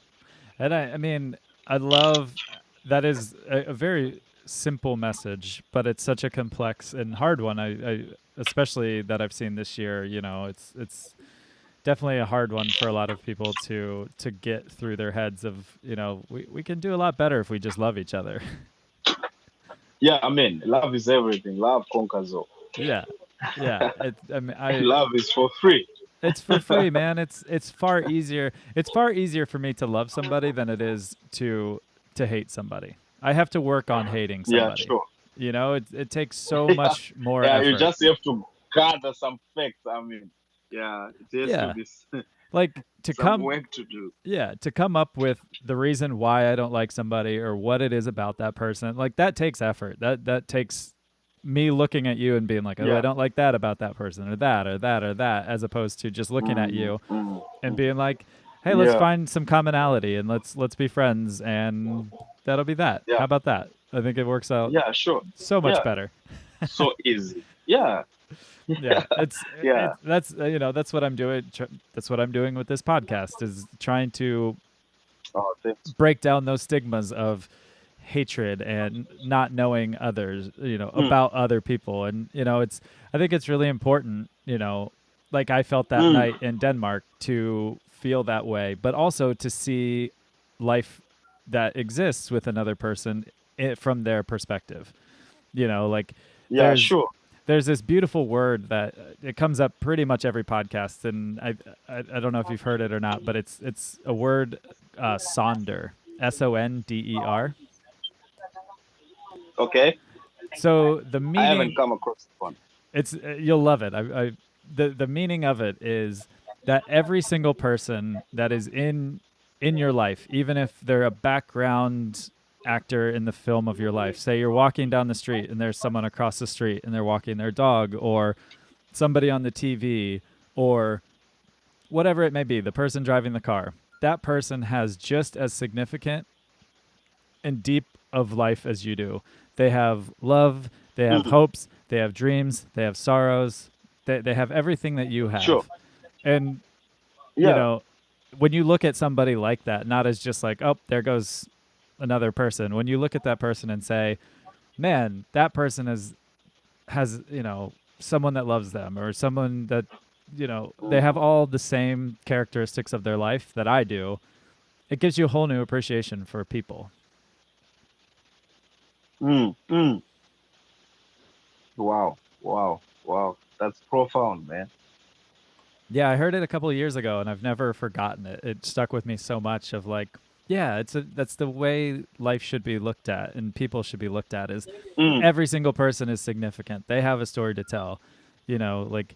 And I mean, I love that is a very simple message, but it's such a complex and hard one. I especially that I've seen this year. You know, it's definitely a hard one for a lot of people to get through their heads. Of we can do a lot better if we just love each other. Yeah, I mean, love is everything. Love conquers all. Yeah, yeah. I mean, Love is for free. it's for free, man. It's far easier. It's far easier for me to love somebody than it is to hate somebody. I have to work on hating Yeah, somebody. sure. It takes so Yeah, much more yeah. You effort. just have to gather some facts. I mean, yeah, it has to Yeah, be like to some come work to do. yeah, to come up with the reason why I don't like somebody or what it is about that person. Like that takes effort. That takes me looking at you and being like, "Oh, I Yeah. don't like that about that person or that or that or that," as opposed to just looking at Mm, you mm, and mm. being like, "Hey, let's Yeah, find some commonality and let's be friends and that'll be that." yeah, How about that? I think it works out yeah, sure. so much Yeah, better. so easy. Yeah, Yeah, yeah. that's that's what I'm doing. That's what I'm doing with this podcast is trying to Oh, thanks. break down those stigmas of hatred and not knowing others, Mm, about other people. And, I think it's really important, like I felt that mm, night in Denmark to feel that way, but also to see life that exists with another person from their perspective. Like yeah, there's sure. there's this beautiful word that it comes up pretty much every podcast, and I don't know if you've heard it or not, but it's a word, sonder, Sonder. Okay. So the I haven't meaning, come across this one. it's you'll love it. The meaning of it is that every single person that is in your life, even if they're a background actor in the film of your life, say you're walking down the street and there's someone across the street and they're walking their dog, or somebody on the TV, or whatever it may be, the person driving the car, that person has just as significant and deep of life as you do. They have love, they have Mm, hopes, they have dreams, they have sorrows, they have everything that you sure. have. And, you Yeah. know, when you look at somebody like that, not as just like, oh, there goes another person. When you look at that person and say, man, that person has, someone that loves them, or someone that, they have all the same characteristics of their life that I do, it gives you a whole new appreciation for people. Mm, mm. Wow, wow, wow. That's profound, man. Yeah, I heard it a couple of years ago and I've never forgotten it. It stuck with me so much of like, yeah, that's the way life should be looked at and people should be looked at is Mm, every single person is significant. They have a story to tell. Like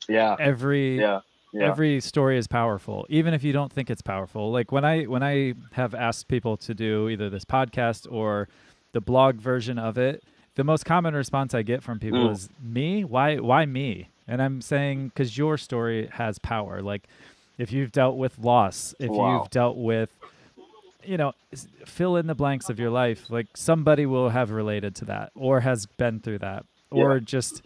yeah, every yeah, yeah. every story is powerful, even if you don't think it's powerful. Like when I have asked people to do either this podcast or the blog version of it, the most common response I get from people Mm, is me. Why me? And I'm saying because your story has power. Like if you've dealt with loss, if you've wow. dealt with fill in the blanks of your life, like somebody will have related to that or has been through that Yeah, or just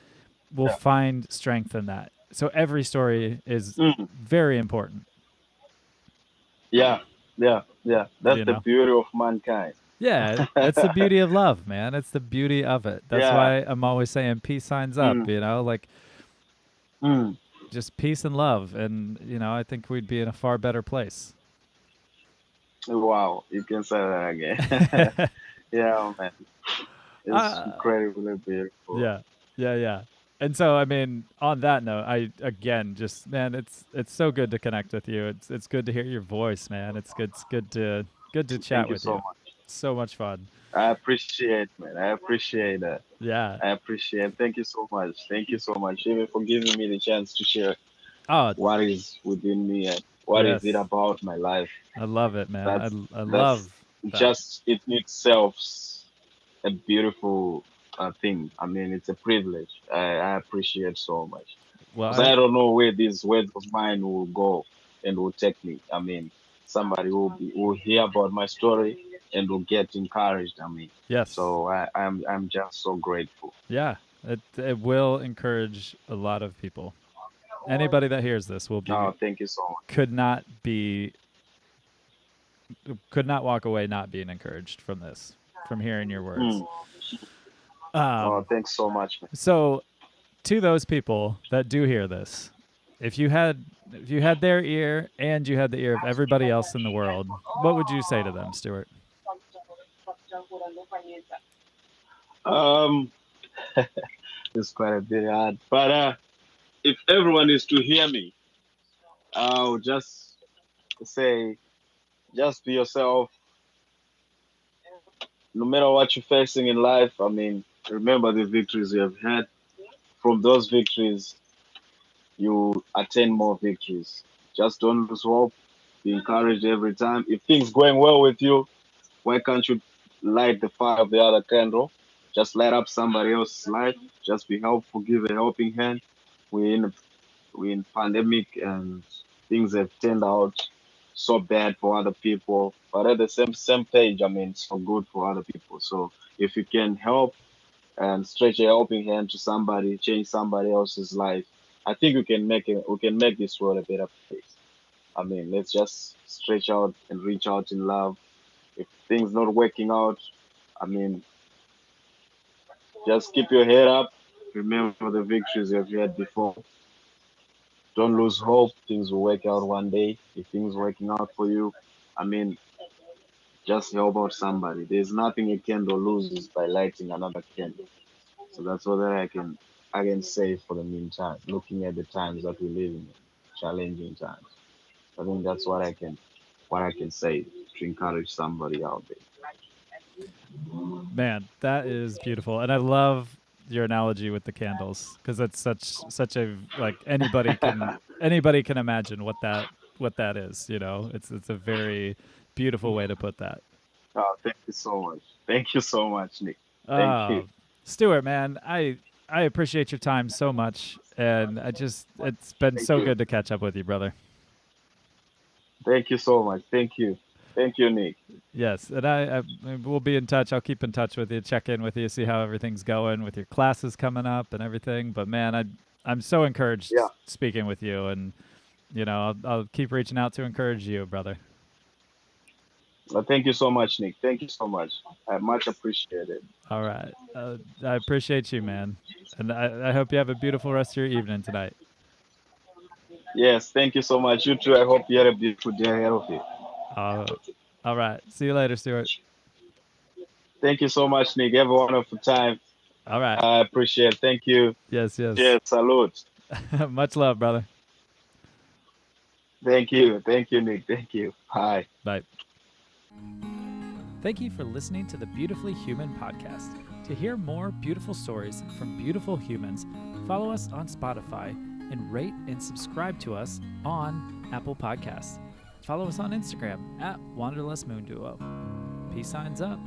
will yeah. find strength in that. So every story is Mm, very important, yeah, yeah, yeah. That's you the know? beauty of mankind. Yeah, it's the beauty of love, man. It's the beauty of it. That's Yeah. why I'm always saying peace signs up, Mm, like mm. just peace and love. And, I think we'd be in a far better place. Wow, you can say that again. Yeah, man. It's uh, incredibly beautiful. yeah, yeah. And so, I mean, on that note, I again just man, it's so good to connect with you. It's good to hear your voice, man. It's good to chat Thank you with so you. much. So much fun. I appreciate, man. I appreciate that. Yeah. I appreciate. Thank you so much. Thank you so much, even for giving me the chance to share Oh, what is within me and what is it yes. about my life. I love it, man. That's I that's love that. just it in itself a beautiful thing. I mean, it's a privilege. I appreciate so much Well, because I don't know where these words of mine will go and will take me. I mean, somebody will hear about my story and will get encouraged. I mean, yes. so I'm just so grateful. Yeah. It will encourage a lot of people. Anybody that hears this will be Oh, thank you so much. could not be could not walk away not being encouraged from this, from hearing your words. Oh, thanks so much, man. So, to those people that do hear this, if you had their ear and you had the ear of everybody else in the world, what would you say to them, Stewart? Um, it's quite a bit hard, but if everyone is to hear me, I'll just say, just be yourself. No matter what you're facing in life, I mean, remember the victories you have had. From those victories, you attain more victories. Just don't lose hope. Be encouraged every time. If things going well with you, why can't you light the fire of the other candle? Just light up somebody else's life. Just be helpful. Give a helping hand. We're in pandemic and things have turned out so bad for other people. But at the same page, I mean, so good for other people. So if you can help and stretch a helping hand to somebody, change somebody else's life, I think we can make this world a better place. I mean, let's just stretch out and reach out in love. If things not working out, I mean, just keep your head up. Remember the victories you've had before. Don't lose hope. Things will work out one day. If things working out for you, I mean, just help out somebody. There's nothing a candle loses by lighting another candle. So that's what I can say for the meantime. Looking at the times that we live in, challenging times. I think that's what I can say to encourage somebody out there. Man, that is beautiful, and I love your analogy with the candles because it's such a like anybody can imagine what that is. You know, it's a very beautiful way to put that. Oh, thank you so much. Thank you so much, Nick. Thank Uh, you. Stuart, man, I appreciate your time so much, and it's been Thank so you. good to catch up with you, brother. Thank you so much. Thank you. Thank you, Nick. Yes, and I will be in touch. I'll keep in touch with you, check in with you, see how everything's going with your classes coming up and everything. But man, I'm so Yeah. encouraged speaking with you, and I'll keep reaching out to encourage you, brother. Thank you so much, Nick. Thank you so much. I much appreciate it. All right, I appreciate you, man, and I hope you have a beautiful rest of your evening tonight. Yes, thank you so much. You too. I hope you had a beautiful day ahead of you. Uh, all right, see you later, Stuart. Thank you so much, Nick. Have a wonderful time. All right, I appreciate it. Thank you. yes, yes, Cheers. Salute. much love, brother. Thank you. Thank you, Nick. Thank you. Bye. Bye. Thank you for listening to the Beautifully Human podcast. To hear more beautiful stories from beautiful humans, follow us on Spotify and rate and subscribe to us on Apple Podcasts. Follow us on Instagram at Wanderlust Moon Duo. Peace signs up.